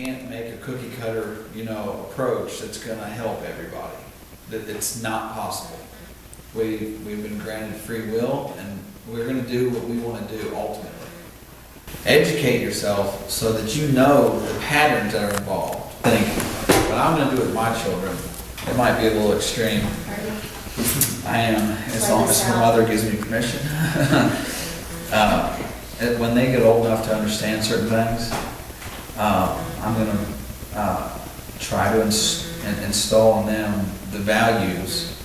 can't make a cookie cutter, approach that's gonna help everybody. It's not possible. We've been granted free will, and we're gonna do what we wanna do ultimately. Educate yourself so that you know the patterns that are involved. Think, what I'm gonna do with my children, it might be a little extreme. I am, as long as my mother gives me permission. When they get old enough to understand certain things, I'm going to try to install in them the values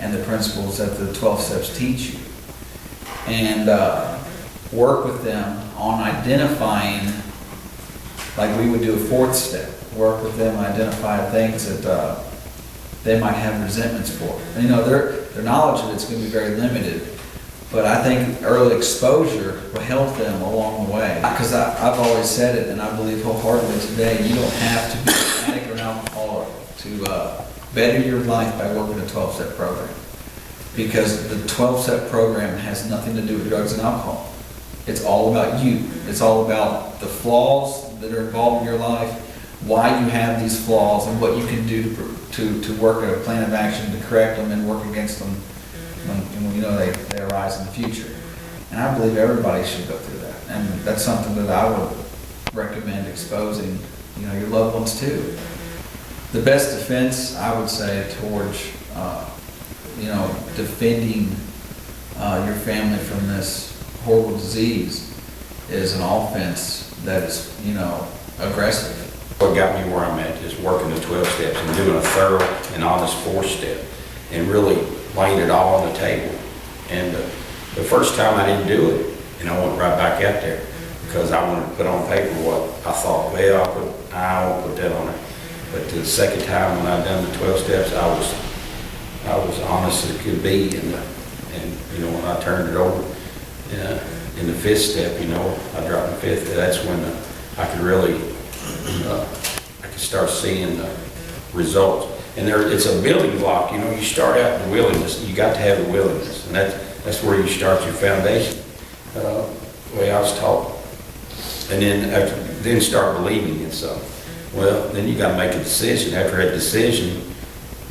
and the principles that the 12 steps teach you, and work with them on identifying, like we would do a fourth step, work with them and identify things that they might have resentments for. And, their knowledge of it's going to be very limited, but I think early exposure will help them along the way. Because I've always said it, and I believe wholeheartedly today, you don't have to be an addict or an alcoholic to better your life by working a 12-step program. Because the 12-step program has nothing to do with drugs and alcohol. It's all about you. It's all about the flaws that are involved in your life, why you have these flaws, and what you can do to work a plan of action to correct them and work against them when they arise in the future. And I believe everybody should go through that. And that's something that I would recommend exposing, your loved ones to. The best defense, I would say, towards, defending your family from this horrible disease is an offense that is, aggressive. What got me where I'm at is working the 12 steps and doing a thorough and honest 4th step and really laying it all on the table. And the first time I didn't do it, and I went right back out there because I wanted to put on paper what I thought, well, I won't put that on it. But the second time when I done the 12 steps, I was honest as it could be. And when I turned it over in the 5th step, I dropped the 5th. That's when I could really, I could start seeing the results. And it's a building block. You start out in the willingness. You got to have the willingness, and that's where you start your foundation. The way I was taught, and then start believing in something. Well, then you got to make a decision. After that decision,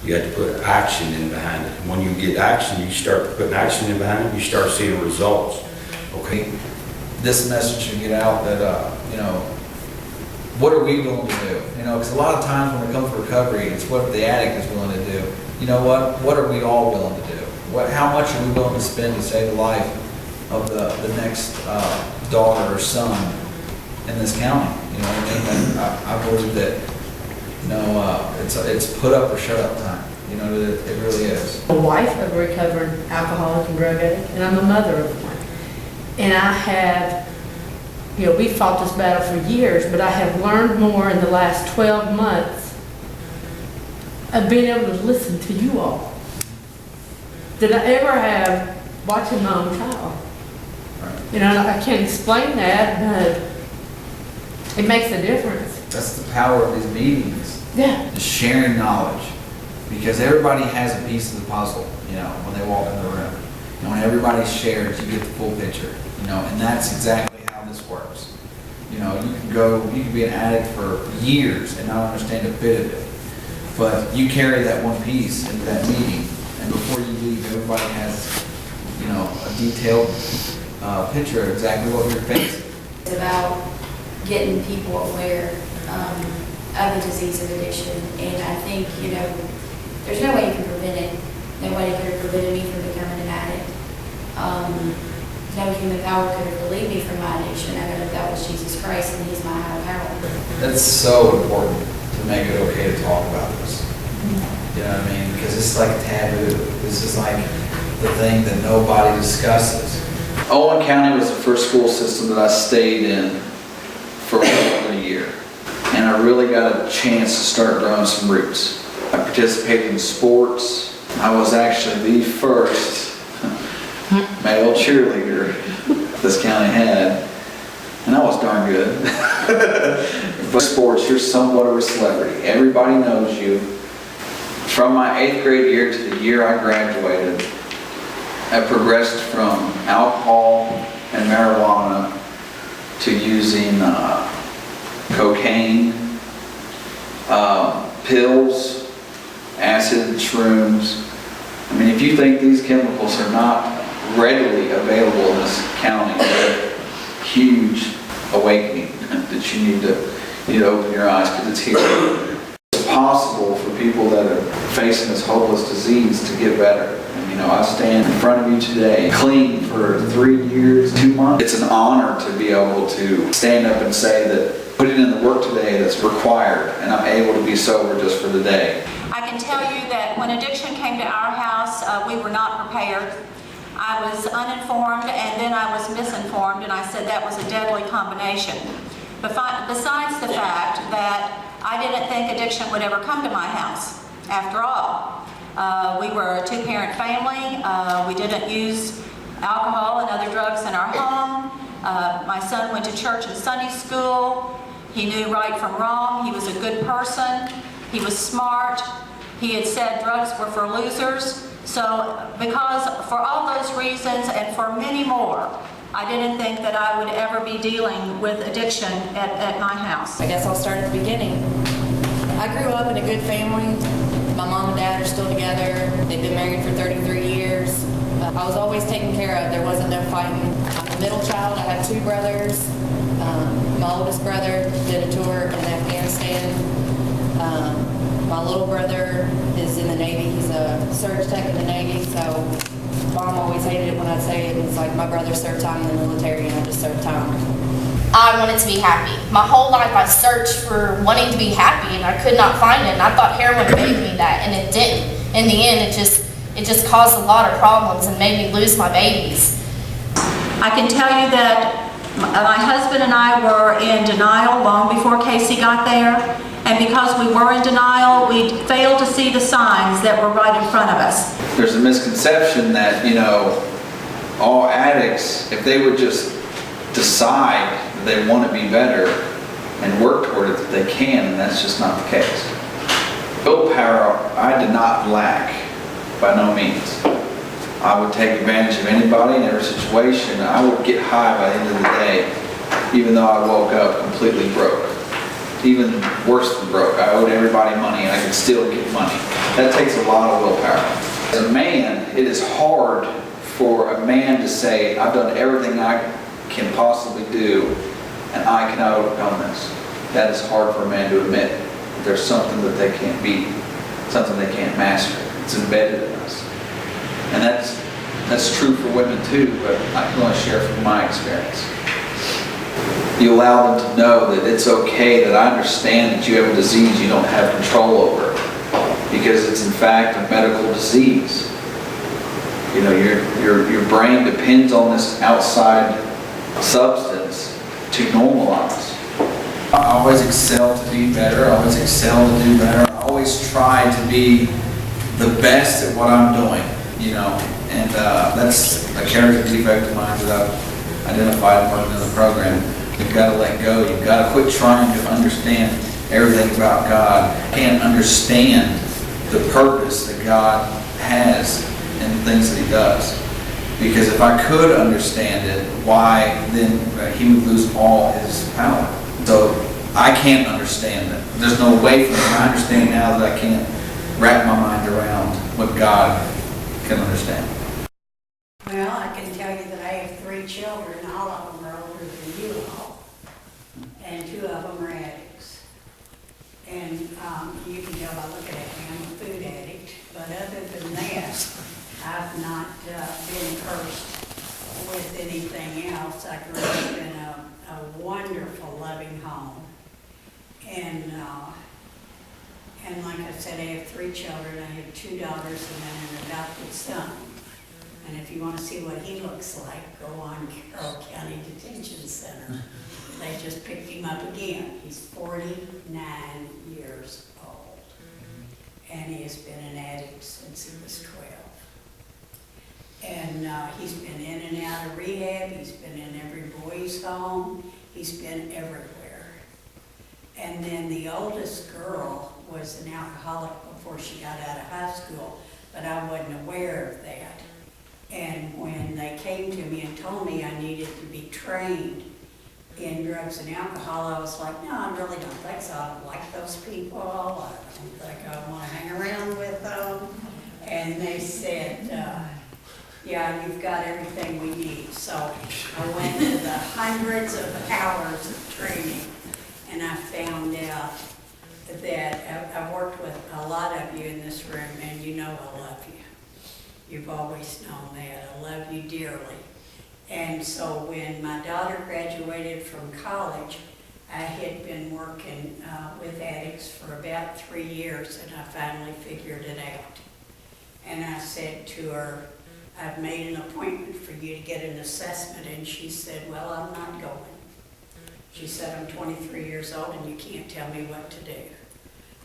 you have to put action in behind it. And when you get action, you start putting action in behind it. You start seeing results. Okay, this message should get out that what are we willing to do? Because a lot of times when it comes to recovery, it's what the addict is willing to do. You know what? What are we all willing to do? How much are we willing to spend to save the life of the next daughter or son in this county? You know what I mean? And I believe that it's put up or shut up time. It really is. I'm a wife of a recovering alcoholic and drug addict, and I'm a mother of one. And I have, we fought this battle for years, but I have learned more in the last 12 months of being able to listen to you all than I ever have watching my own child. Right. I can't explain that, but it makes a difference. That's the power of these meetings. Yeah. The sharing knowledge. Because everybody has a piece of the puzzle, when they walk in the room. And when everybody shares, you get the full picture, and that's exactly how this works. You can be an addict for years and not understand a bit of it. But you carry that one piece into that meeting, and before you leave, everybody has, a detailed picture of exactly what you're facing. It's about getting people aware of the disease of addiction, and I think, there's no way you can prevent it. Nobody could have prevented me from becoming an addict. No human power could have relieved me from my addiction. I know that that was Jesus Christ, and He's my higher power. That's so important to make it okay to talk about this. You know what I mean? Because it's like taboo. This is like the thing that nobody discusses. Owen County was the first school system that I stayed in for more than a year. And I really got a chance to start growing some roots. I participated in sports. I was actually the first male cheerleader this county had, and I was darn good. But sports, you're somewhat of a celebrity. Everybody knows you. From my 8th grade year to the year I graduated, I progressed from alcohol and marijuana to using cocaine, pills, acid, shrooms. I mean, if you think these chemicals are not readily available in this county, they're a huge awakening that you need to open your eyes, because it's here. It's possible for people that are facing this hopeless disease to get better. And I stand in front of you today, clean for 3 years, 2 months. It's an honor to be able to stand up and say that putting in the work today that's required, and I'm able to be sober just for the day. I can tell you that when addiction came to our house, we were not prepared. I was uninformed, and then I was misinformed, and I said that was a deadly combination. But besides the fact that I didn't think addiction would ever come to my house, after all. We were a two-parent family. We didn't use alcohol and other drugs in our home. My son went to church and Sunday school. He knew right from wrong. He was a good person. He was smart. He had said drugs were for losers. So because for all those reasons and for many more, I didn't think that I would ever be dealing with addiction at my house. I guess I'll start at the beginning. I grew up in a good family. My mom and dad are still together. They've been married for 33 years. I was always taken care of. There wasn't no fighting. I'm a middle child. I have 2 brothers. My oldest brother did a tour in Afghanistan. My little brother is in the Navy. He's a surge tech in the Navy, so Mom always hated it when I'd say it. It's like my brother served time in the military and I just served time. I wanted to be happy. My whole life I searched for wanting to be happy and I could not find it. And I thought heroin made me that, and it didn't. In the end, it just caused a lot of problems and made me lose my babies. I can tell you that my husband and I were in denial long before Casey got there. And because we were in denial, we failed to see the signs that were right in front of us. There's a misconception that, all addicts, if they would just decide that they want to be better and work toward it, that they can, and that's just not the case. Willpower, I did not lack, by no means. I would take advantage of anybody in every situation. I would get high by the end of the day, even though I woke up completely broke. Even worse than broke. I owed everybody money and I could still get money. That takes a lot of willpower. As a man, it is hard for a man to say, I've done everything I can possibly do and I cannot overcome this. That is hard for a man to admit. There's something that they can't beat, something they can't master. It's embedded in us. And that's true for women too, but I can only share from my experience. You allow them to know that it's okay, that I understand that you have a disease you don't have control over, because it's in fact a medical disease. Your brain depends on this outside substance to normalize. I always excel to be better. I always excel to do better. I always try to be the best at what I'm doing, and that's a character defect of mine that I've identified working in the program. You've got to let go. You've got to quit trying to understand everything about God. You can't understand the purpose that God has in the things that He does. Because if I could understand it, why then He would lose all His power. So I can't understand it. There's no way for me. I understand now that I can't wrap my mind around what God can understand. Well, I can tell you that I have 3 children. All of them are older than you all. And 2 of them are addicts. And you can tell by looking at me, I'm a food addict. But other than that, I've not been cursed with anything else. I grew up in a wonderful, loving home. And like I said, I have 3 children. I have 2 daughters and then an adopted son. And if you want to see what he looks like, go on Carroll County Detention Center. They just picked him up again. He's 49 years old. And he has been an addict since he was 12. And he's been in and out of rehab. He's been in every boys' home. He's been everywhere. And then the oldest girl was an alcoholic before she got out of high school, but I wasn't aware of that. And when they came to me and told me I needed to be trained in drugs and alcohol, I was like, no, I really don't think so. I don't like those people. I don't think I want to hang around with them. And they said, yeah, you've got everything we need. So I went to the hundreds of hours of training, and I found out that I've worked with a lot of you in this room, and you know I love you. You've always known that. I love you dearly. And so when my daughter graduated from college, I had been working with addicts for about 3 years, and I finally figured it out. And I said to her, I've made an appointment for you to get an assessment. And she said, well, I'm not going. She said, I'm 23 years old and you can't tell me what to do.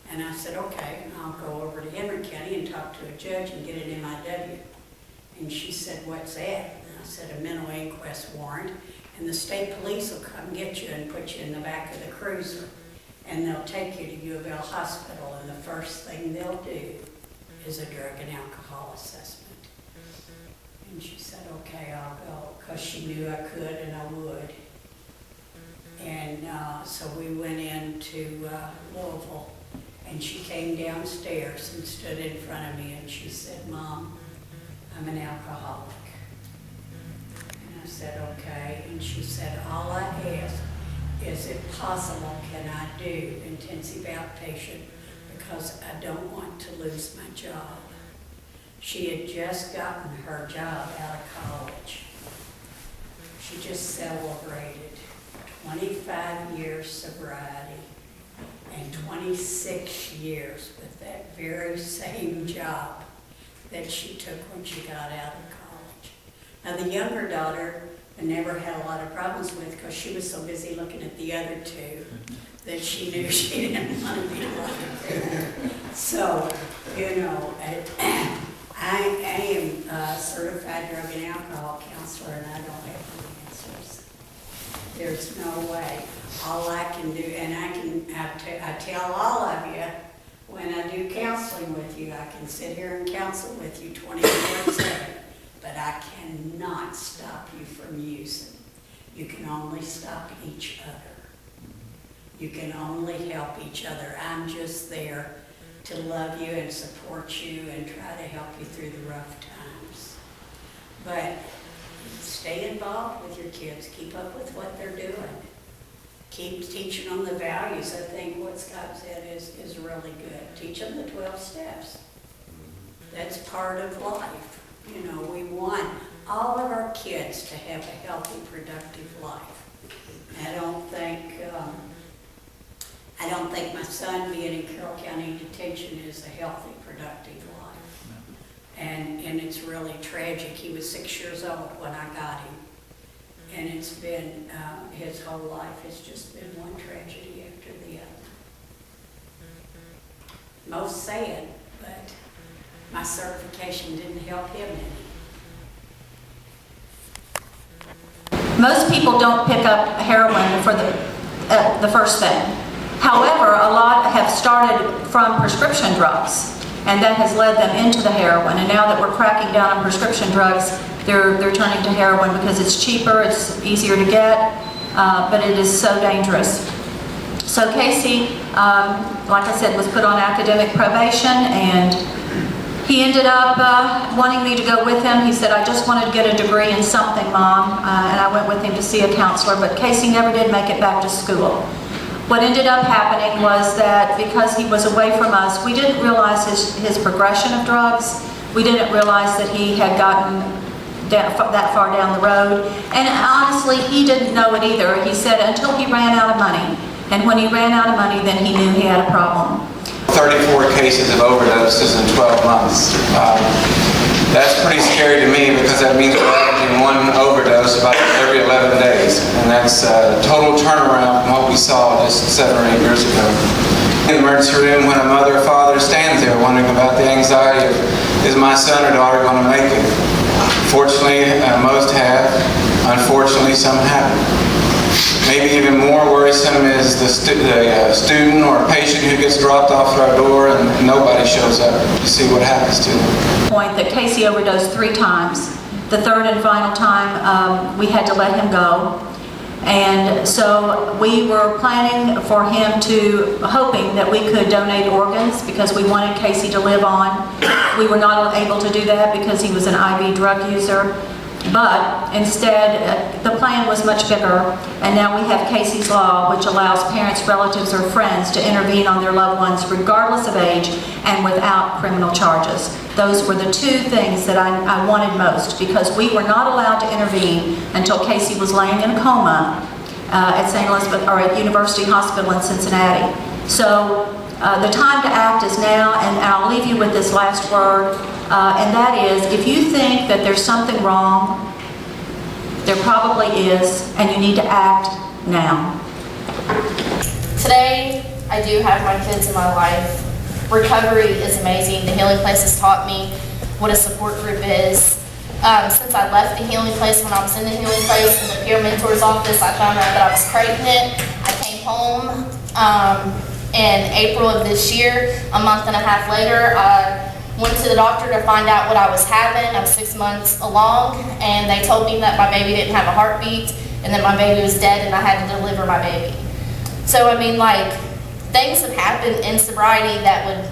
And I said, okay, I'll go over to Henry County and talk to a judge and get an MIW. And she said, what's that? And I said, a mental inquest warrant. And the state police will come get you and put you in the back of the cruiser. And they'll take you to U of L Hospital. And the first thing they'll do is a drug and alcohol assessment. And she said, okay, I'll go, because she knew I could and I would. And so we went into Louisville, and she came downstairs and stood in front of me, and she said, Mom, I'm an alcoholic. And I said, okay. And she said, all I ask is, if possible, can I do intensive outpatient, because I don't want to lose my job. She had just gotten her job out of college. She just celebrated 25 years sobriety and 26 years with that very same job that she took when she got out of college. Now the younger daughter I never had a lot of problems with, because she was so busy looking at the other two that she knew she didn't want to be like there. So, you know, I am a certified drug and alcohol counselor, and I don't have the answers. There's no way. All I can do, and I tell all of you, when I do counseling with you, I can sit here and counsel with you 24/7, but I cannot stop you from using. You can only stop each other. You can only help each other. I'm just there to love you and support you and try to help you through the rough times. But stay involved with your kids. Keep up with what they're doing. Keep teaching them the values. I think what Scott said is really good. Teach them the 12 steps. That's part of life. You know, we want all of our kids to have a healthy, productive life. I don't think my son being in Carroll County detention is a healthy, productive life. And it's really tragic. He was 6 years old when I got him. And it's been, his whole life has just been one tragedy after the other. Most sad, but my certification didn't help him any. Most people don't pick up heroin for the first thing. However, a lot have started from prescription drugs, and that has led them into the heroin. And now that we're cracking down on prescription drugs, they're turning to heroin because it's cheaper, it's easier to get, but it is so dangerous. So Casey, like I said, was put on academic probation, and he ended up wanting me to go with him. He said, I just wanted to get a degree in something, Mom, and I went with him to see a counselor, but Casey never did make it back to school. What ended up happening was that because he was away from us, we didn't realize his progression of drugs. We didn't realize that he had gotten that far down the road. And honestly, he didn't know it either. He said until he ran out of money. And when he ran out of money, then he knew he had a problem. 34 cases of overdoses in 12 months. That's pretty scary to me, because that means we're averaging one overdose about every 11 days. And that's a total turnaround from what we saw just 7 or 8 years ago. In the emergency room, when a mother or father stands there wondering about the anxiety of, is my son or daughter going to make it? Fortunately, most have. Unfortunately, some haven't. Maybe even more worrisome is the student or patient who gets dropped off at our door and nobody shows up to see what happens to them. Point that Casey overdosed 3 times. The third and final time, we had to let him go. And so we were planning for him to, hoping that we could donate organs because we wanted Casey to live on. We were not able to do that because he was an IV drug user. But instead, the plan was much bigger, and now we have Casey's Law, which allows parents, relatives, or friends to intervene on their loved ones regardless of age and without criminal charges. Those were the two things that I wanted most, because we were not allowed to intervene until Casey was laying in a coma at St. Elizabeth, or at University Hospital in Cincinnati. So the time to act is now, and I'll leave you with this last word, and that is, if you think that there's something wrong, there probably is, and you need to act now. Today, I do have my kids in my life. Recovery is amazing. The Healing Place has taught me what a support group is. Since I left the Healing Place, when I was in the Healing Place in the peer mentor's office, I found out that I was pregnant. I came home in April of this year. A month and a half later, I went to the doctor to find out what I was having. I was 6 months along, and they told me that my baby didn't have a heartbeat and that my baby was dead and I had to deliver my baby. So, I mean, like, things have happened in sobriety that would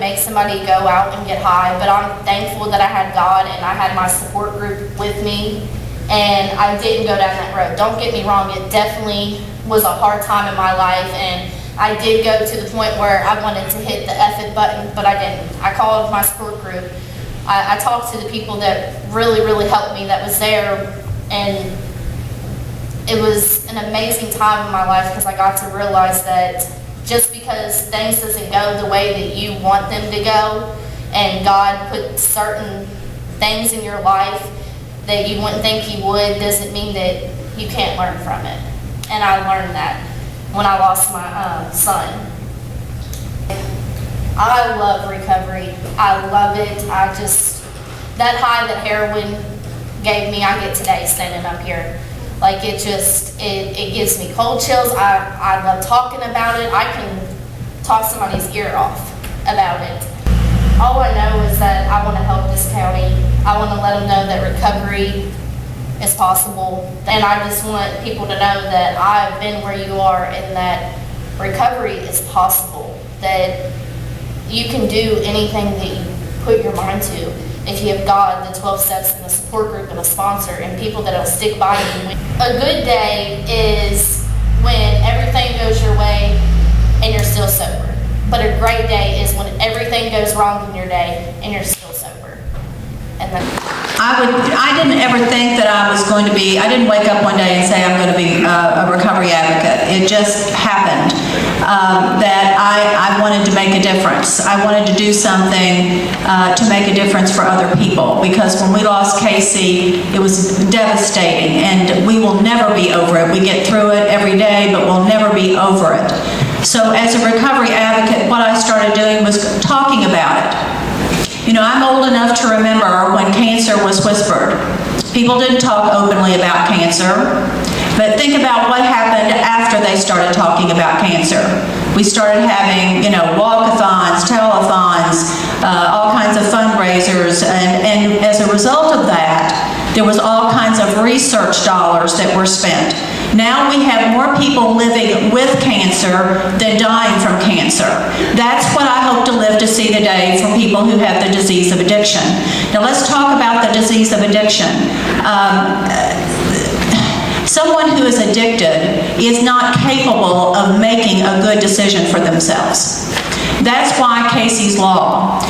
make somebody go out and get high, but I'm thankful that I had God and I had my support group with me, and I didn't go down that road. Don't get me wrong, it definitely was a hard time in my life, and I did go to the point where I wanted to hit the F it button, but I didn't. I called my support group. I talked to the people that really, really helped me, that was there, and it was an amazing time in my life because I got to realize that just because things doesn't go the way that you want them to go, and God put certain things in your life that you wouldn't think He would, doesn't mean that you can't learn from it. And I learned that when I lost my son. I love recovery. I love it. That high that heroin gave me, I get today standing up here. Like, it gives me cold chills. I love talking about it. I can talk somebody's ear off about it. All I know is that I want to help this county. I want to let them know that recovery is possible. And I just want people to know that I've been where you are and that recovery is possible. That you can do anything that you put your mind to if you have God, the 12 steps, and a support group, and a sponsor, and people that will stick by you. A good day is when everything goes your way and you're still sober. But a great day is when everything goes wrong in your day and you're still sober. And then I didn't ever think that I didn't wake up one day and say I'm going to be a recovery advocate. It just happened that I wanted to make a difference. I wanted to do something to make a difference for other people, because when we lost Casey, it was devastating, and we will never be over it. We get through it every day, but we'll never be over it. So as a recovery advocate, what I started doing was talking about it. You know, I'm old enough to remember when cancer was whispered. People didn't talk openly about cancer, but think about what happened after they started talking about cancer. We started having, walkathons, telethons, all kinds of fundraisers, and as a result of that, there was all kinds of research dollars that were spent. Now we have more people living with cancer than dying from cancer. That's what I hope to live to see the day for people who have the disease of addiction. Now let's talk about the disease of addiction. Someone who is addicted is not capable of making a good decision for themselves. That's why Casey's Law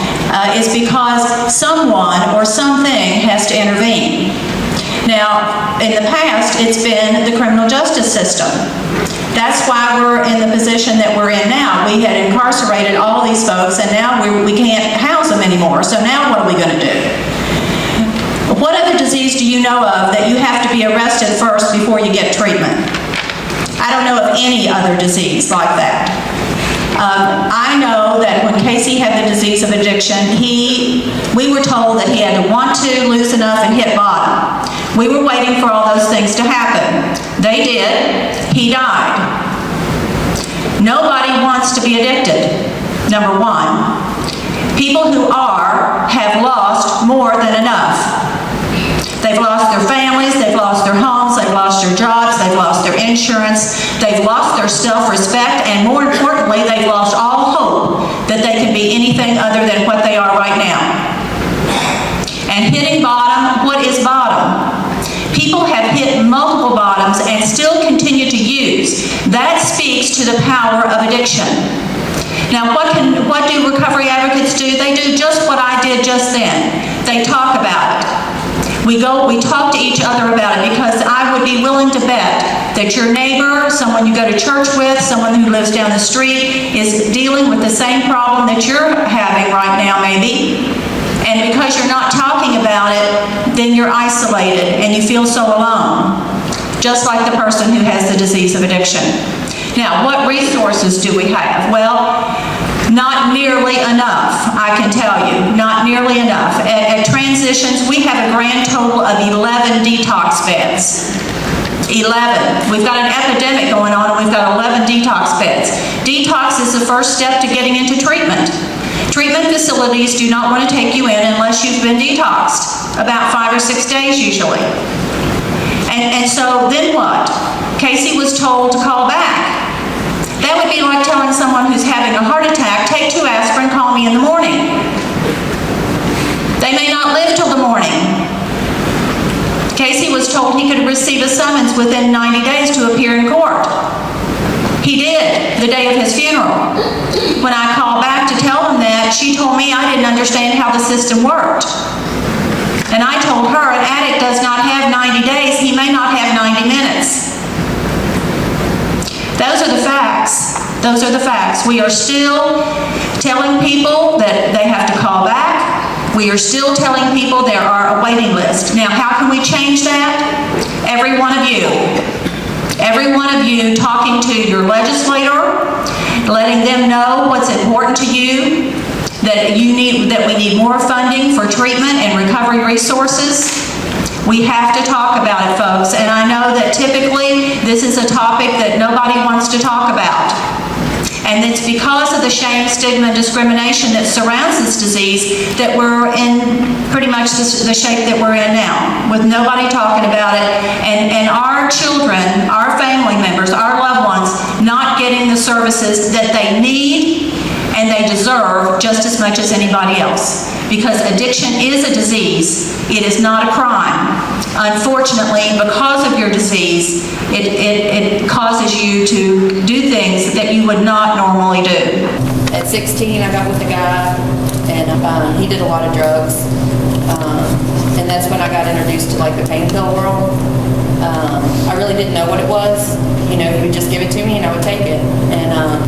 is because someone or something has to intervene. Now, in the past, it's been the criminal justice system. That's why we're in the position that we're in now. We had incarcerated all these folks, and now we can't house them anymore. So now what are we going to do? What other disease do you know of that you have to be arrested first before you get treatment? I don't know of any other disease like that. I know that when Casey had the disease of addiction, we were told that he had to want to, loosen up, and hit bottom. We were waiting for all those things to happen. They did. He died. Nobody wants to be addicted, number one. People who have lost more than enough. They've lost their families, they've lost their homes, they've lost lost their jobs, they've lost their insurance, they've lost their self-respect, and more importantly, they've lost all hope that they can be anything other than what they are right now. And hitting bottom, what is bottom? People have hit multiple bottoms and still continue to use. That speaks to the power of addiction. Now, what do recovery advocates do? They do just what I did just then. They talk about it. We talk to each other about it, because I would be willing to bet that your neighbor, someone you go to church with, someone who lives down the street, is dealing with the same problem that you're having right now, maybe. And because you're not talking about it, then you're isolated and you feel so alone, just like the person who has the disease of addiction. Now, what resources do we have? Well, not nearly enough, I can tell you, not nearly enough. At Transitions, we have a grand total of 11 detox beds. 11. We've got an epidemic going on, and we've got 11 detox beds. Detox is the first step to getting into treatment. Treatment facilities do not want to take you in unless you've been detoxed, about 5 or 6 days usually. And so then what? Casey was told to call back. That would be like telling someone who's having a heart attack, take 2 aspirin, call me in the morning. They may not live till the morning. Casey was told he could receive a summons within 90 days to appear in court. He did, the day of his funeral. When I called back to tell him that, she told me I didn't understand how the system worked. And I told her an addict does not have 90 days, he may not have 90 minutes. Those are the facts. Those are the facts. We are still telling people that they have to call back. We are still telling people there are a waiting list. Now, how can we change that? Every one of you. Every one of you talking to your legislator, letting them know what's important to you, that we need more funding for treatment and recovery resources. We have to talk about it, folks, and I know that typically this is a topic that nobody wants to talk about. And it's because of the shame, stigma, and discrimination that surrounds this disease that we're in pretty much the shape that we're in now, with nobody talking about it, and our children, our family members, our loved ones not getting the services that they need and they deserve just as much as anybody else. Because addiction is a disease, it is not a crime. Unfortunately, because of your disease, it causes you to do things that you would not normally do. At 16, I got with a guy, and he did a lot of drugs. And that's when I got introduced to like the pain pill world. I really didn't know what it was. You know, he would just give it to me and I would take it.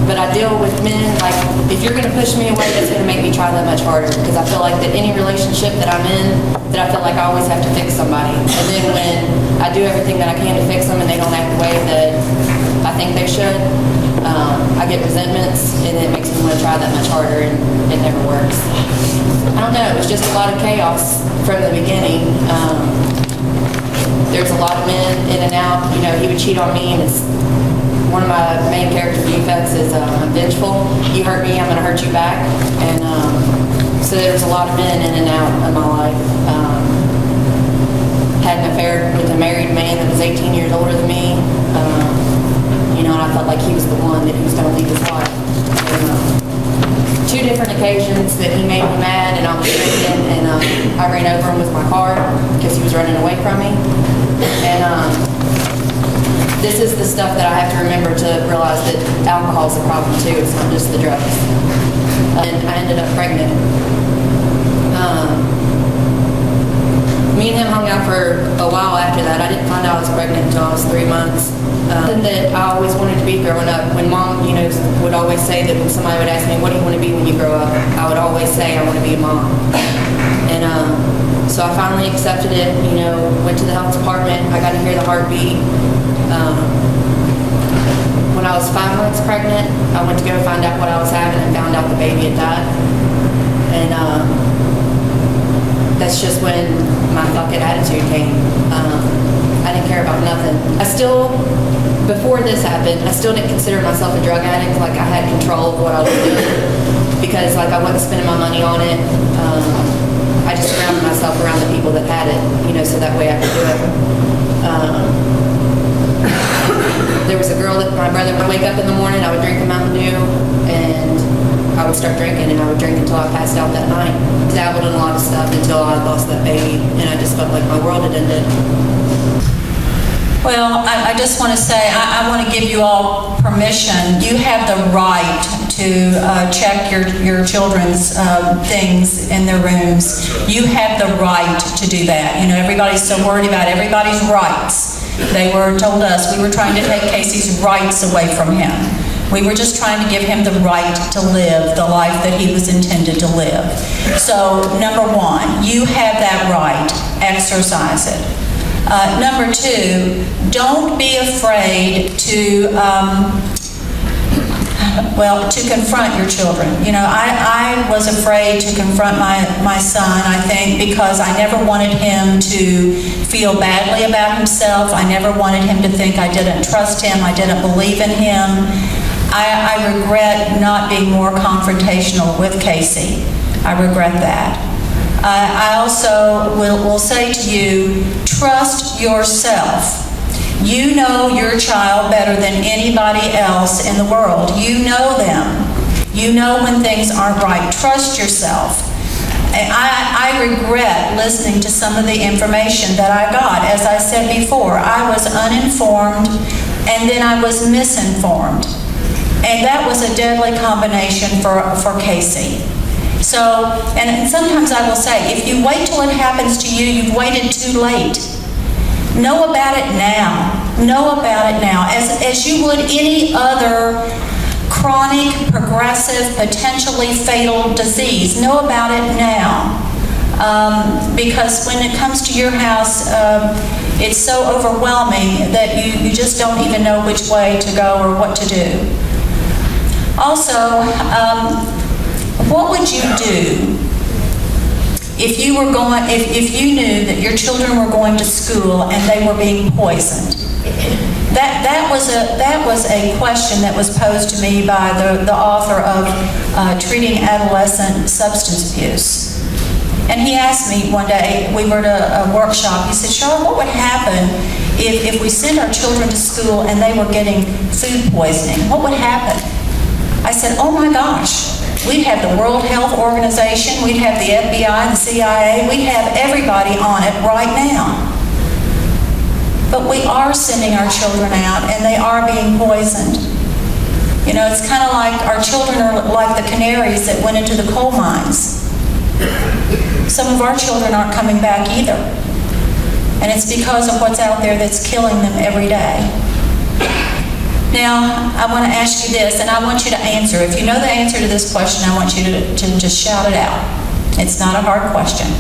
But I deal with men, like, if you're gonna push me away, that's gonna make me try that much harder. Because I feel like that any relationship that I'm in, that I feel like I always have to fix somebody. And then when I do everything that I can to fix them and they don't act the way that I think they should, I get resentments and it makes me want to try that much harder, and it never works. I don't know, it was just a lot of chaos from the beginning. There's a lot of men in and out. You know, he would cheat on me, and it's one of my main character defects is I'm vengeful. You hurt me, I'm going to hurt you back. And so there's a lot of men in and out of my life. Had an affair with a married man that was 18 years older than me. You know, and I felt like he was the one that he was going to leave his life. And, 2 different occasions that he made me mad and I was drinking, and I ran over him with my car because he was running away from me. And this is the stuff that I have to remember to realize that alcohol is a problem too. It's not just the drugs. And I ended up pregnant. Me and him hung out for a while after that. I didn't find out I was pregnant until I was 3 months. Something that I always wanted to be growing up. When Mom, you know, would always say that when somebody would ask me, what do you want to be when you grow up? I would always say, I want to be a mom. And so I finally accepted it, you know, went to the health department. I got to hear the heartbeat. When I was 5 months pregnant, I went to go find out what I was having and found out the baby had died. And that's just when my fucking attitude came. I didn't care about nothing. Before this happened, I still didn't consider myself a drug addict. Like, I had control of what I was doing because, like, I wasn't spending my money on it. I just surrounded myself around the people that had it, you know, so that way I could do it. there was a girl that my brother would wake up in the morning, I would drink a Mountain Dew, and I would start drinking, and I would drink until I passed out that night. Dabbled in a lot of stuff until I lost that baby, and I just felt like my world had ended. Well, I just want to say, I want to give you all permission. You have the right to check your children's things in their rooms. You have the right to do that. You know, everybody's so worried about everybody's rights. They were told us we were trying to take Casey's rights away from him. We were just trying to give him the right to live the life that he was intended to live. So, number one, you have that right. Exercise it. Number two, don't be afraid to confront your children. You know, I was afraid to confront my son, I think, because I never wanted him to feel badly about himself. I never wanted him to think I didn't trust him, I didn't believe in him. I regret not being more confrontational with Casey. I regret that. I also will say to you, trust yourself. You know your child better than anybody else in the world. You know them. You know when things aren't right. Trust yourself. And I regret listening to some of the information that I got. As I said before, I was uninformed and then I was misinformed. And that was a deadly combination for Casey. So, and sometimes I will say, if you wait till it happens to you, you've waited too late. Know about it now. Know about it now. As you would any other chronic, progressive, potentially fatal disease. Know about it now. Because when it comes to your house, it's so overwhelming that you just don't even know which way to go or what to do. Also, what would you do if you knew that your children were going to school and they were being poisoned? That was a question that was posed to me by the author of Treating Adolescent Substance Abuse. And he asked me one day, we were at a workshop, he said, Charlotte, what would happen if we sent our children to school and they were getting food poisoning? What would happen? I said, oh my gosh, we'd have the World Health Organization, we'd have the FBI, the CIA, we'd have everybody on it right now. But we are sending our children out and they are being poisoned. You know, it's kind of like our children are like the canaries that went into the coal mines. Some of our children aren't coming back either. And it's because of what's out there that's killing them every day. Now, I want to ask you this, and I want you to answer. If you know the answer to this question, I want you to just shout it out. It's not a hard question.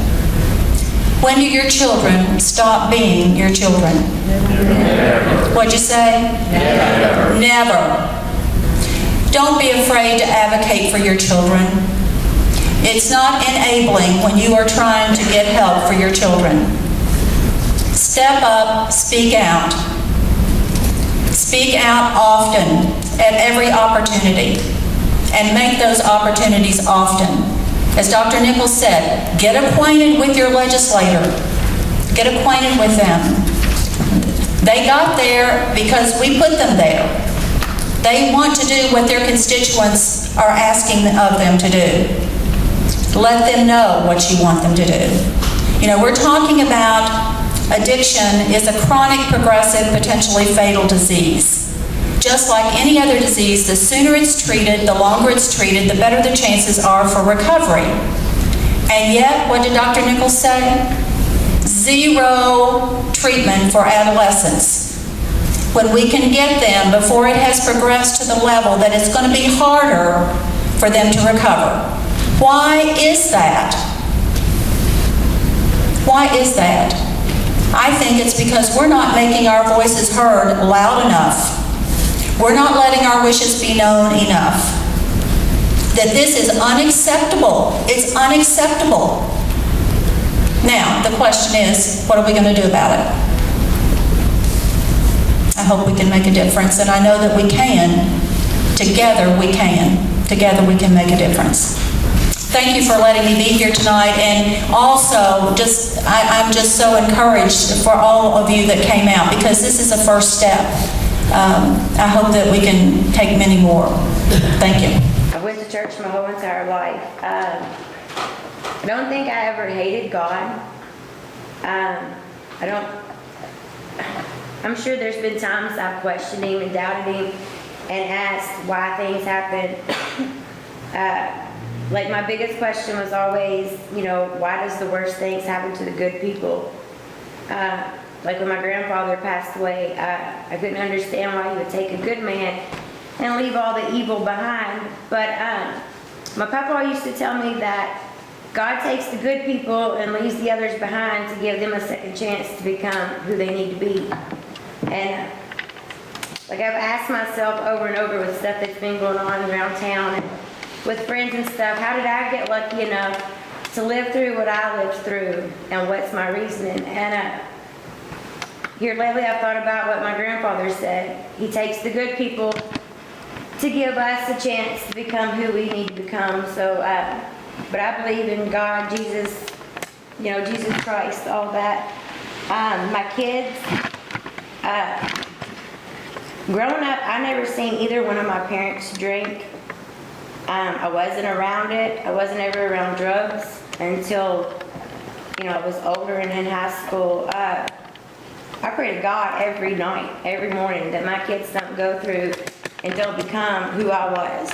When do your children stop being your children? Never. What'd you say? Never. Never. Don't be afraid to advocate for your children. It's not enabling when you are trying to get help for your children. Step up, speak out. Speak out often at every opportunity and make those opportunities often. As Dr. Nichols said, get acquainted with your legislator. Get acquainted with them. They got there because we put them there. They want to do what their constituents are asking of them to do. Let them know what you want them to do. You know, we're talking about addiction is a chronic, progressive, potentially fatal disease. Just like any other disease, the sooner it's treated, the longer it's treated, the better the chances are for recovery. And yet, what did Dr. Nichols say? 0 treatment for adolescents. When we can get them before it has progressed to the level that it's going to be harder for them to recover. Why is that? Why is that? I think it's because we're not making our voices heard loud enough. We're not letting our wishes be known enough. That this is unacceptable. It's unacceptable. Now, the question is, what are we going to do about it? I hope we can make a difference, and I know that we can. Together we can. Together we can make a difference. Thank you for letting me be here tonight, and also I'm just so encouraged for all of you that came out, because this is a first step. I hope that we can take many more. Thank you. I went to church my whole entire life. I don't think I ever hated God. I'm sure there's been times I've questioned him and doubted him and asked why things happen. Like my biggest question was always, why does the worst things happen to the good people? Like when my grandfather passed away, I couldn't understand why he would take a good man and leave all the evil behind. But my papa used to tell me that God takes the good people and leaves the others behind to give them a second chance to become who they need to be. And like I've asked myself over and over with stuff that's been going on around town and with friends and stuff, how did I get lucky enough to live through what I lived through, and what's my reasoning? And here lately I've thought about what my grandfather said. He takes the good people to give us a chance to become who we need to become. So, but I believe in God, Jesus, Jesus Christ, all that. My kids, growing up, I never seen either one of my parents drink. I wasn't around it. I wasn't ever around drugs until, I was older and in high school. I pray to God every night, every morning, that my kids don't go through and don't become who I was.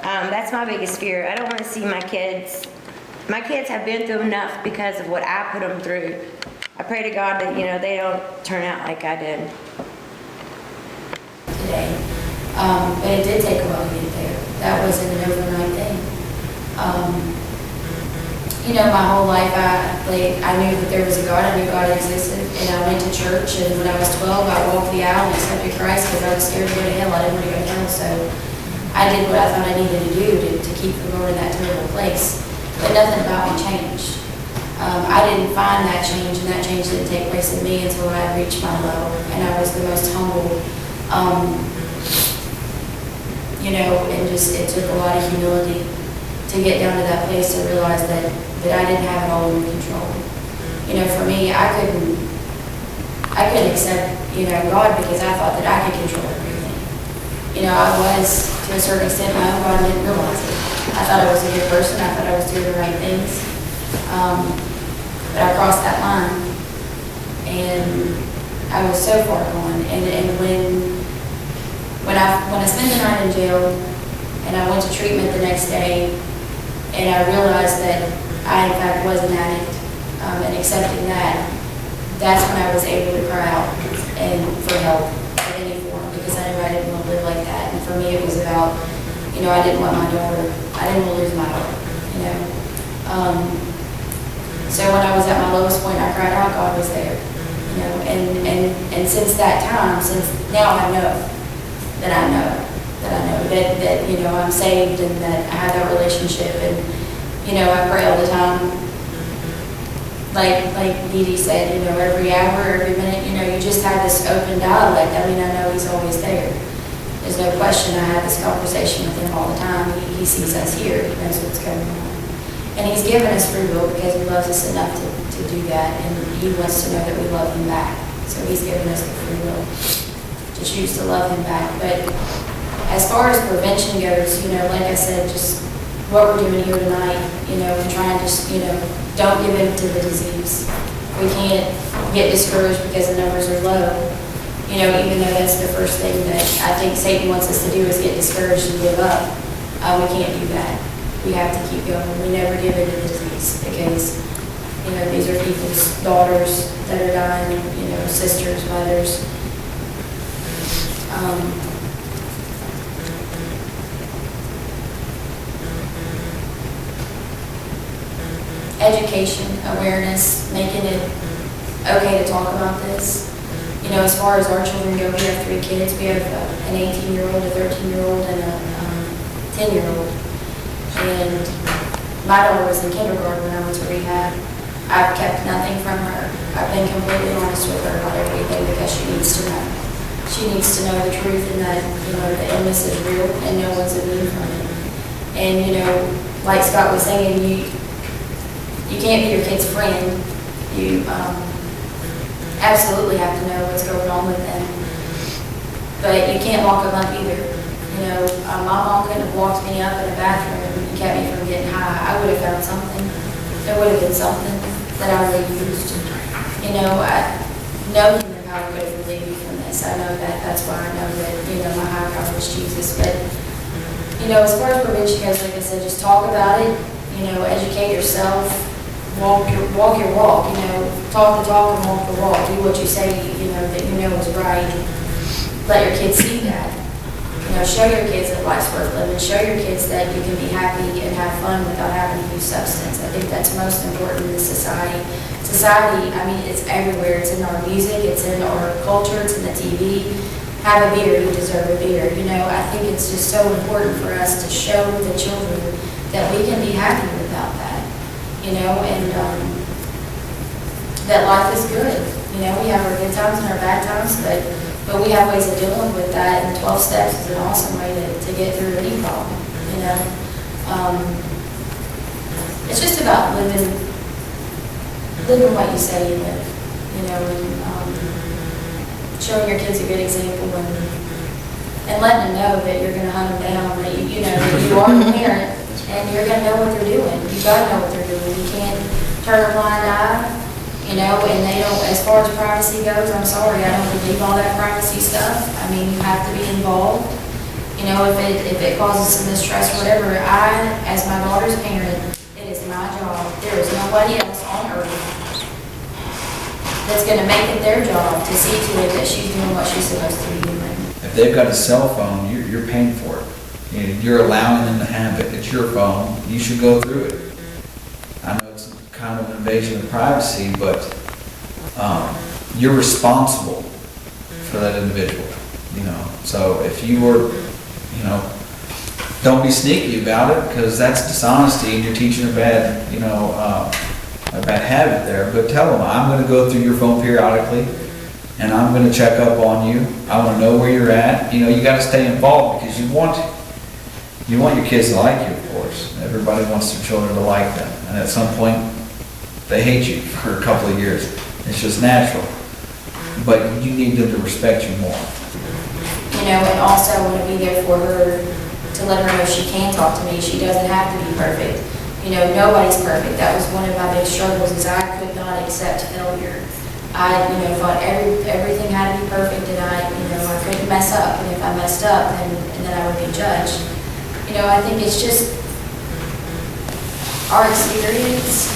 That's my biggest fear. I don't want to see my kids. My kids have been through enough because of what I put them through. I pray to God that, they don't turn out like I did. Today. But it did take a while to get there. That wasn't an overnight thing. My whole life I knew that there was a God. I knew God existed, and I went to church. And when I was 12, I walked the aisle and accepted Christ because I was scared to go to hell. I didn't want to go to hell, so I did what I thought I needed to do to keep from going to that terrible place. But nothing about me changed. I didn't find that change, and that change didn't take place in me until I reached my low, and I was the most humble. And just it took a lot of humility to get down to that place to realize that I didn't have it all under control. For me, I couldn't accept, God because I thought that I could control everything. I was, to a certain extent, my own God, and didn't realize it. I thought I was a good person. I thought I was doing the right things. But I crossed that line, and I was so far gone. And when I spent the night in jail, and I went to treatment the next day, and I realized that I, in fact, was an addict, and accepting that's when I was able to cry out and for help in any form, because I knew I didn't want to live like that. And for me, it was about, I didn't want my daughter. I didn't want to lose my daughter, So when I was at my lowest point, I cried out, God was there, and since that time, since now I know that I'm saved and that I have that relationship, and I pray all the time, like Dee Dee said, every hour, every minute, you just have this open dialect. I know he's always there. There's no question. I have this conversation with him all the time. He sees us here. He knows what's going on. And he's given us free will because he loves us enough to do that, and he wants to know that we love him back. So he's given us the free will to choose to love him back. But as far as prevention goes, like I said, just what we're doing here tonight, and trying to, don't give in to the disease. We can't get discouraged because the numbers are low. Even though that's the first thing that I think Satan wants us to do is get discouraged and give up. We can't do that. We have to keep going. We never give in to the disease because, these are people's daughters that are dying, sisters, mothers. Education, awareness, making it okay to talk about this. As far as our children go, we have 3 kids. We have an 18-year-old, a 13-year-old, and a 10-year-old. And my daughter was in kindergarten when I went to rehab. I've kept nothing from her. I've been completely honest with her about everything because she needs to know. She needs to know the truth and that, the illness is real and no one's immune from it. And, like Scott was saying, you can't be your kid's friend. You absolutely have to know what's going on with them. But you can't lock them up either. You know, my mom couldn't have locked me up in a bathroom and kept me from getting high. I would have found something. There would have been something that I would have used. You know, no human power could have relieved me from this. I know that. That's why I know that, you know, my higher power is Jesus. But, you know, as far as prevention goes, like I said, just talk about it. You know, educate yourself. Walk your walk, you know, talk the talk and walk the walk. Do what you say, you know, that you know is right. Let your kids see that. You know, show your kids that life's worth living. Show your kids that you can be happy and have fun without having to use substance. I think that's most important in this society. Society, I mean, it's everywhere. It's in our music, it's in our culture, it's in the TV. Have a beer, you deserve a beer. You know, I think it's just so important for us to show the children that we can be happy without that. You know, and that life is good. You know, we have our good times and our bad times, but we have ways of dealing with that, and 12 steps is an awesome way to get through any problem, you know. It's just about living what you say you live, you know, and showing your kids a good example and letting them know that you're going to hunt them down, that you know, that you are a parent, and you're going to know what they're doing. You got to know what they're doing. You can't turn a blind eye, you know, and they don't, as far as privacy goes, I'm sorry, I don't believe all that privacy stuff. I mean, you have to be involved. You know, if it causes some distress or whatever, as my daughter's parent, it is my job. There is nobody else on earth that's going to make it their job to see to it that she's doing what she's supposed to be doing. If they've got a cell phone, you're paying for it. You're allowing them to have it. It's your phone. You should go through it. I know it's kind of an invasion of privacy, but you're responsible for that individual. You know, so if you were, you know, don't be sneaky about it, because that's dishonesty, and you're teaching a bad, you know, a bad habit there. But tell them, I'm going to go through your phone periodically, and I'm going to check up on you. I want to know where you're at. You know, you got to stay involved, because you want your kids to like you, of course. Everybody wants their children to like them. And at some point, they hate you for a couple of years. It's just natural. But you need them to respect you more. You know, and also I want to be there for her, to let her know she can talk to me. She doesn't have to be perfect. You know, nobody's perfect. That was one of my big struggles, is I could not accept failure. I, you know, thought everything had to be perfect, and I couldn't mess up. And if I messed up, then I would be judged. You know, I think it's just our experience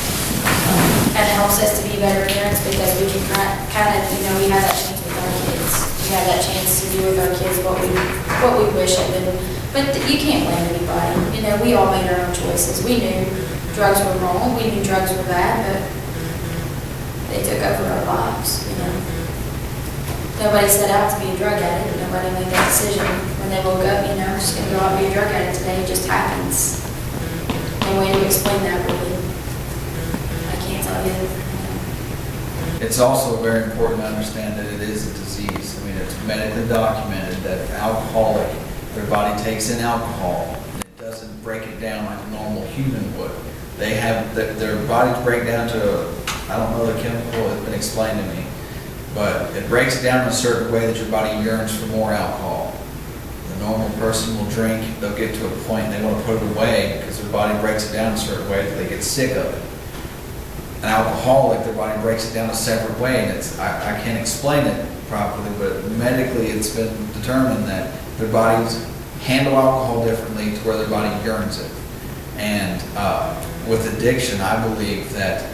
and it helps us to be better parents, because we can kind of, you know, we have that chance with our kids. We have that chance to do with our kids what we wish had been. But you can't blame anybody. You know, we all made our own choices. We knew drugs were wrong. We knew drugs were bad, but they took over our lives, you know. Nobody set out to be a drug addict. Nobody made that decision when they woke up, you know, I'm just going to go out and be a drug addict today. It just happens. No way to explain that, really. I can't tell you. It's also very important to understand that it is a disease. I mean, it's medically documented that alcoholic, their body takes in alcohol, and it doesn't break it down like a normal human would. They have, their bodies break down to, I don't know the chemical, it's been explained to me, but it breaks it down in a certain way that your body yearns for more alcohol. The normal person will drink, they'll get to a point and they want to put it away because their body breaks it down in a certain way that they get sick of it. An alcoholic, their body breaks it down a separate way, and it's, I can't explain it properly, but medically it's been determined that their bodies handle alcohol differently to where their body yearns it. And with addiction, I believe that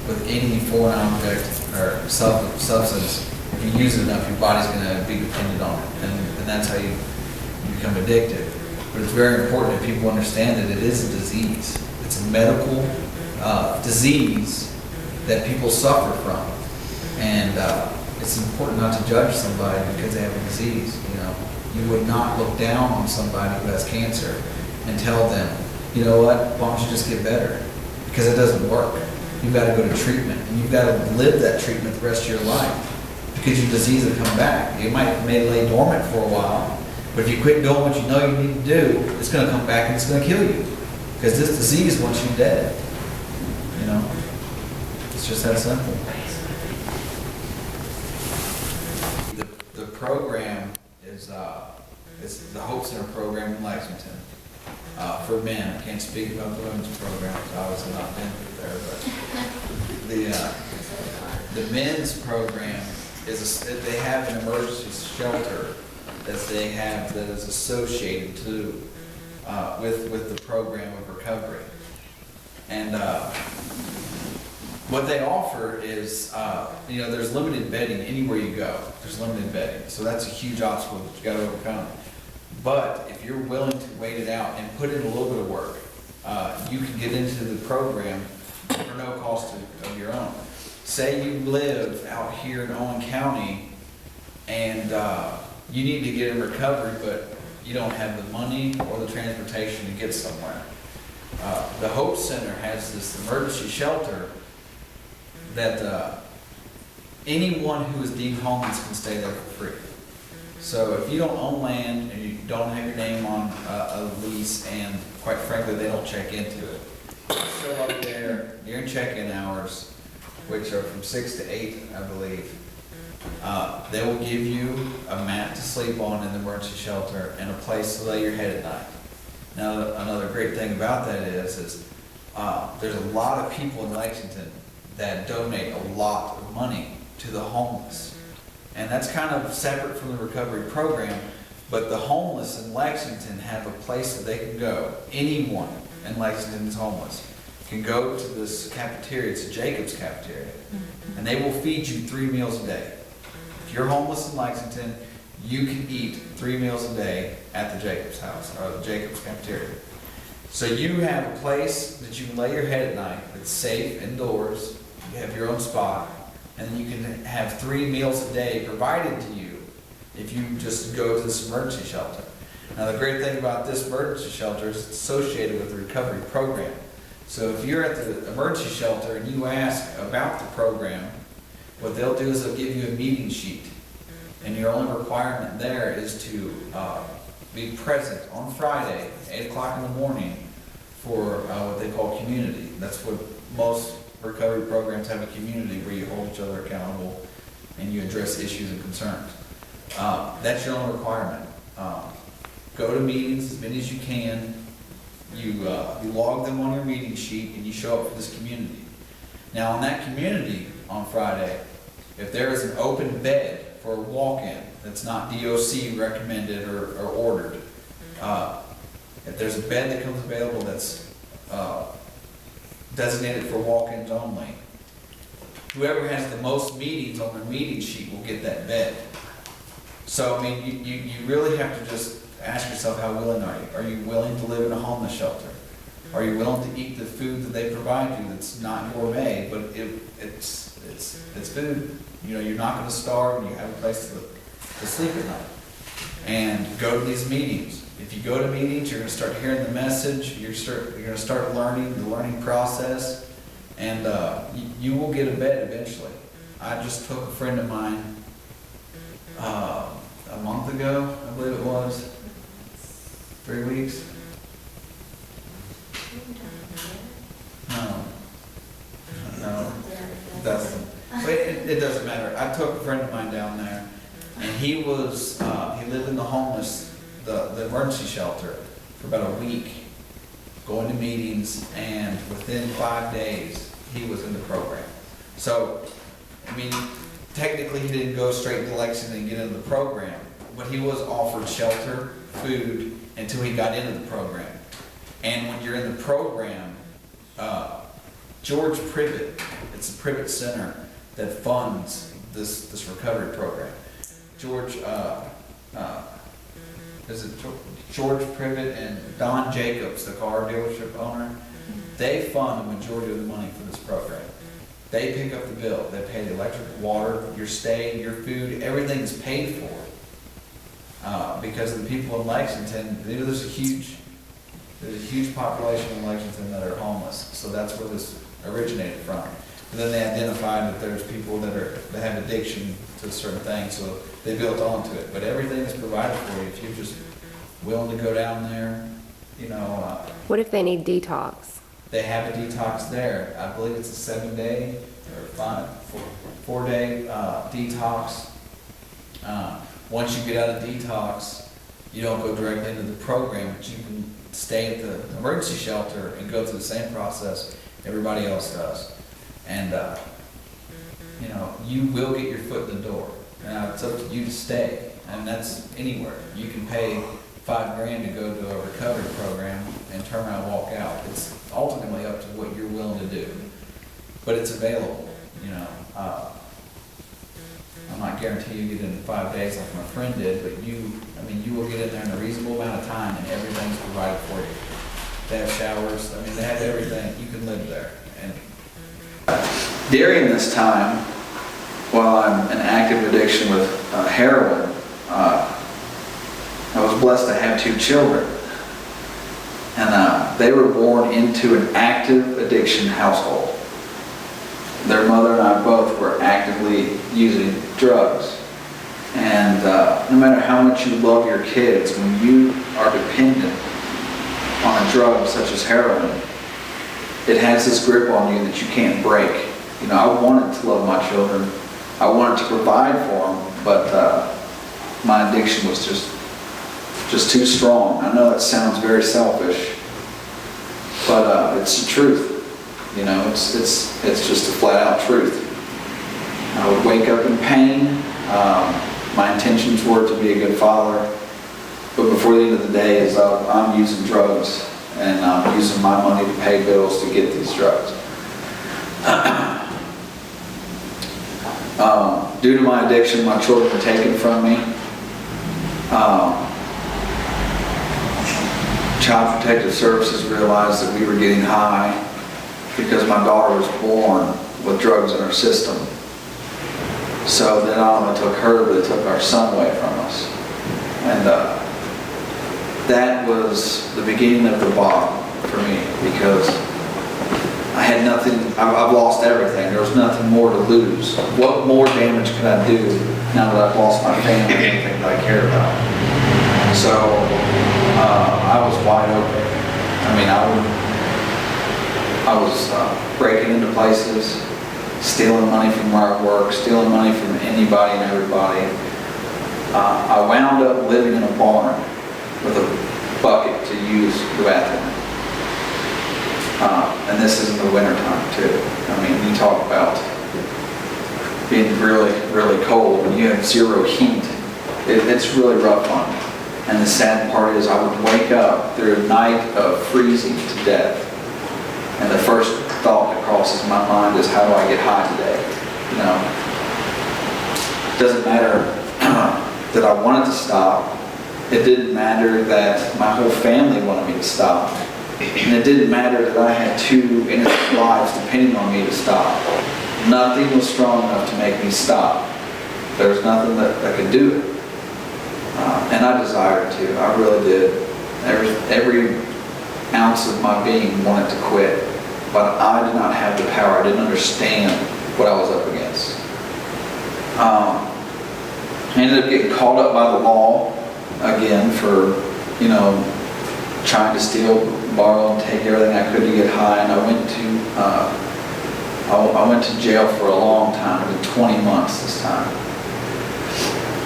with any foreign object or substance, if you use it enough, your body's going to be dependent on it, and that's how you become addicted. But it's very important that people understand that it is a disease. It's a medical disease that people suffer from, and it's important not to judge somebody because they have a disease. You know, you would not look down on somebody who has cancer and tell them, you know what, why don't you just get better? Because it doesn't work. You've got to go to treatment, and you've got to live that treatment the rest of your life, because your disease will come back. It may lay dormant for a while, but if you quit doing what you know you need to do, it's going to come back and it's going to kill you, because this disease wants you dead. You know, it's just that simple. The program is, it's the Hope Center program in Lexington, for men. I can't speak about the women's program, because I obviously not been through there, but the men's program is, they have an emergency shelter that they have that is associated to, with the program of recovery. And what they offer is, there's limited bedding anywhere you go. There's limited bedding. So that's a huge obstacle that you got to overcome. But if you're willing to wait it out and put in a little bit of work, you can get into the program for no cost of your own. Say you live out here in Owen County and you need to get in recovery, but you don't have the money or the transportation to get somewhere. The Hope Center has this emergency shelter that anyone who is deemed homeless can stay there for free. So if you don't own land and you don't have your name on a lease, and quite frankly, they don't check into it, you show up there during check-in hours, which are from 6 to 8, I believe. They will give you a mat to sleep on in the emergency shelter and a place to lay your head at night. Now, another great thing about that is there's a lot of people in Lexington that donate a lot of money to the homeless. And that's kind of separate from the recovery program, but the homeless in Lexington have a place that they can go. Anyone in Lexington is homeless can go to this cafeteria. It's a Jacobs cafeteria, and they will feed you 3 meals a day. If you're homeless in Lexington, you can eat 3 meals a day at the Jacobs house, or the Jacobs cafeteria. So you have a place that you can lay your head at night that's safe, indoors, you have your own spot, and then you can have 3 meals a day provided to you if you just go to this emergency shelter. Now the great thing about this emergency shelter is it's associated with the recovery program. So if you're at the emergency shelter and you ask about the program, what they'll do is they'll give you a meeting sheet. And your only requirement there is to be present on Friday, 8 o'clock in the morning, for what they call community. That's what most recovery programs have, a community where you hold each other accountable and you address issues and concerns. That's your only requirement. Go to meetings as many as you can. You log them on your meeting sheet and you show up for this community. Now on that community on Friday, if there is an open bed for a walk-in that's not DOC recommended or ordered, if there's a bed that comes available that's designated for walk-ins only, whoever has the most meetings on their meeting sheet will get that bed. So, I mean, you really have to just ask yourself, how willing are you? Are you willing to live in a homeless shelter? Are you willing to eat the food that they provide you that's not gourmet, but it's food? You know, you're not going to starve and you have a place to sleep at night. And go to these meetings. If you go to meetings, you're going to start hearing the message, you're going to start learning the learning process, and you will get a bed eventually. I just took a friend of mine a month ago, I believe it was, 3 weeks. No, it doesn't. It doesn't matter. I took a friend of mine down there, and he lived in the the emergency shelter for about a week, going to meetings, and within 5 days, he was in the program. So, I mean, technically he didn't go straight to Lexington and get into the program, but he was offered shelter, food, until he got into the program. And when you're in the program, George Privet, it's the Privet Center that funds this recovery program. George Privet and Don Jacobs, the car dealership owner, they fund the majority of the money for this program. They pick up the bill. They pay the electric, water, your stay, your food, everything is paid for. Because of the people in Lexington, there's a huge population in Lexington that are homeless. So that's where this originated from. And then they identified that there's people that have addiction to certain things, so they built onto it. But everything is provided for you if you're just willing to go down there, you know. What if they need detox? They have a detox there. I believe it's a 7-day or 4-day detox. once you get out of detox, you don't go directly into the program, but you can stay at the emergency shelter and go through the same process everybody else does. And, you know, you will get your foot in the door. Now, it's up to you to stay, and that's anywhere. You can pay $5,000 to go to a recovery program and turn around and walk out. It's ultimately up to what you're willing to do. But it's available, you know. I'm not guaranteeing you get in 5 days like my friend did, but you will get in there in a reasonable amount of time and everything's provided for you. They have showers, I mean, they have everything. You can live there. And during this time, while I'm in active addiction with heroin, I was blessed to have 2 children. And they were born into an active addiction household. Their mother and I both were actively using drugs. And no matter how much you love your kids, when you are dependent on a drug such as heroin, it has this grip on you that you can't break. You know, I wanted to love my children. I wanted to provide for them, but my addiction was just too strong. I know that sounds very selfish, but it's the truth. You know, it's just a flat out truth. I would wake up in pain. My intentions were to be a good father, but before the end of the day is I'm using drugs and I'm using my money to pay bills to get these drugs. Due to my addiction, my children were taken from me. Child Protective Services realized that we were getting high because my daughter was born with drugs in her system. So they not only took her, but they took our son away from us. And that was the beginning of the bottom for me, because I had nothing, I've lost everything. There was nothing more to lose. What more damage could I do now that I've lost my family and anything that I care about? So I was wide open. I mean, I was breaking into places, stealing money from where I work, stealing money from anybody and everybody. I wound up living in a barn with a bucket to use the bathroom. And this is in the wintertime too. I mean, you talk about being really, really cold when you have zero heat. It's really rough on me. And the sad part is I would wake up through a night of freezing to death. And the first thought that crosses my mind is, how do I get high today? You know, it doesn't matter that I wanted to stop. It didn't matter that my whole family wanted me to stop. And it didn't matter that I had 2 innocent lives depending on me to stop. Nothing was strong enough to make me stop. There was nothing that could do it. And I desired to. I really did. Every ounce of my being wanted to quit. But I did not have the power. I didn't understand what I was up against. I ended up getting called up by the law again for, you know, trying to steal, borrow, and take everything I could to get high. And I went to jail for a long time. It was 20 months this time.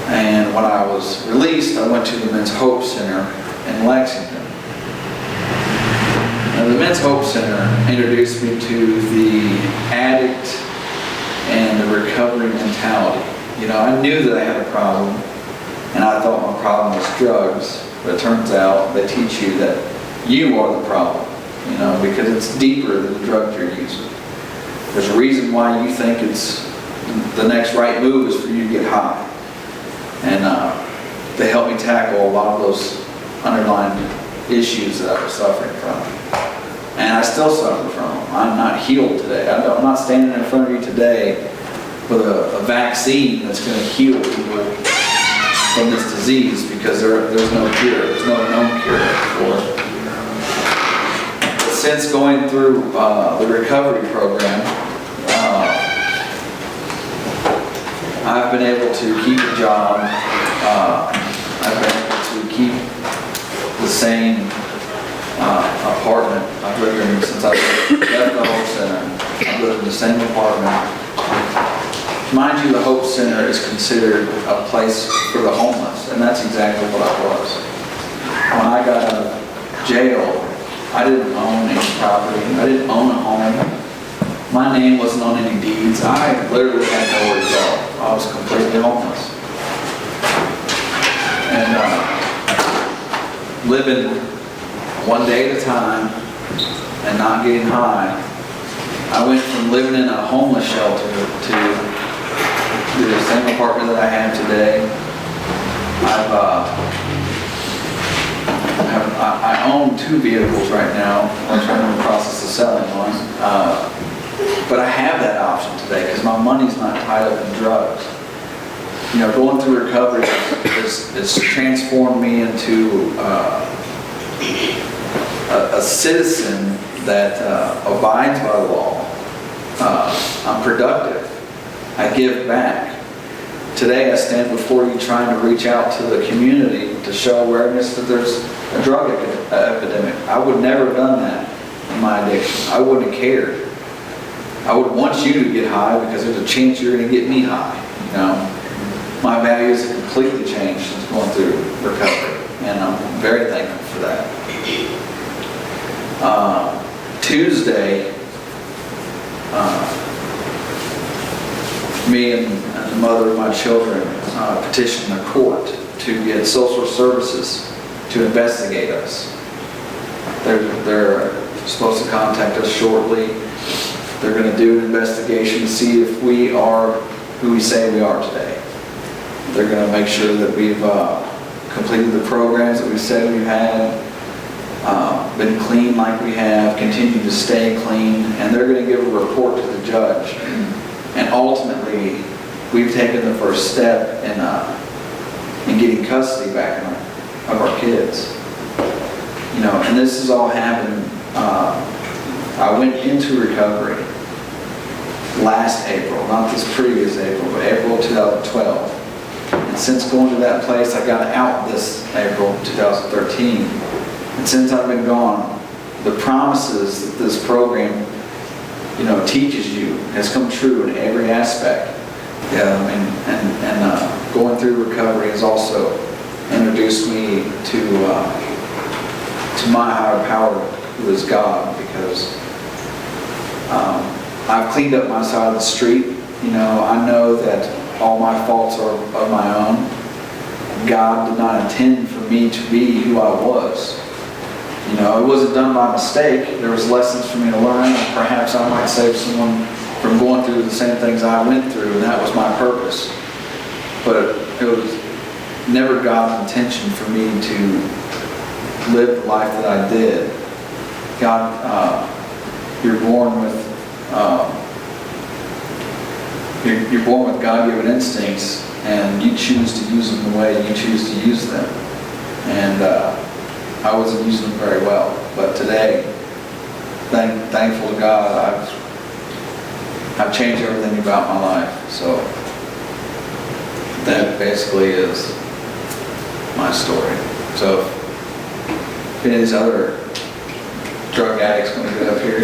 And when I was released, I went to the Men's Hope Center in Lexington. Now, the Men's Hope Center introduced me to the addict and the recovery mentality. You know, I knew that I had a problem, and I thought my problem was drugs, but it turns out they teach you that you are the problem, you know, because it's deeper than the drugs you're using. There's a reason why you think it's the next right move is for you to get high. And they helped me tackle a lot of those underlying issues that I was suffering from. And I still suffer from them. I'm not healed today. I'm not standing in front of you today with a vaccine that's going to heal people from this disease, because there's no cure. There's no known cure for it. But since going through the recovery program, I've been able to keep a job. I've been able to keep the same apartment I've lived in since I left the Hope Center. I've lived in the same apartment. mind you, the Hope Center is considered a place for the homeless, and that's exactly what I was. When I got out of jail, I didn't own any property. I didn't own a home. My name wasn't on any deeds. I literally had nowhere to go. I was completely homeless. And living one day at a time and not getting high, I went from living in a homeless shelter to the same apartment that I have today. I own 2 vehicles right now, which I'm in the process of selling one. But I have that option today because my money's not tied up in drugs. You know, going through recovery it's transformed me into a citizen that abides by the law. I'm productive. I give back. Today I stand before you trying to reach out to the community to show awareness that there's a drug epidemic. I would never have done that in my addiction. I wouldn't have cared. I would want you to get high because there's a chance you're going to get me high. You know, my values have completely changed since going through recovery, and I'm very thankful for that. Tuesday, me and the mother of my children petitioned the court to get social services to investigate us. They're supposed to contact us shortly. They're going to do an investigation to see if we are who we say we are today. They're going to make sure that we've completed the programs that we said we had, been clean like we have, continued to stay clean, and they're going to give a report to the judge. And ultimately, we've taken the first step in getting custody back of our kids. You know, and this has all happened. I went into recovery last April, not this previous April, but April 2012. And since going to that place, I got out this April 2013. And since I've been gone, the promises that this program, you know, teaches you has come true in every aspect. Yeah, I mean, and going through recovery has also introduced me to my higher power, who is God, because I've cleaned up my side of the street. You know, I know that all my faults are of my own. God did not intend for me to be who I was. You know, it wasn't done by mistake. There was lessons for me to learn, and perhaps I might save someone from going through the same things I went through, and that was my purpose. But it was never God's intention for me to live the life that I did. God, you're born with God-given instincts, and you choose to use them the way you choose to use them. And I wasn't using them very well, but today, thankful to God, I've changed everything about my life. So that basically is my story. So if any of these other drug addicts want to get up here.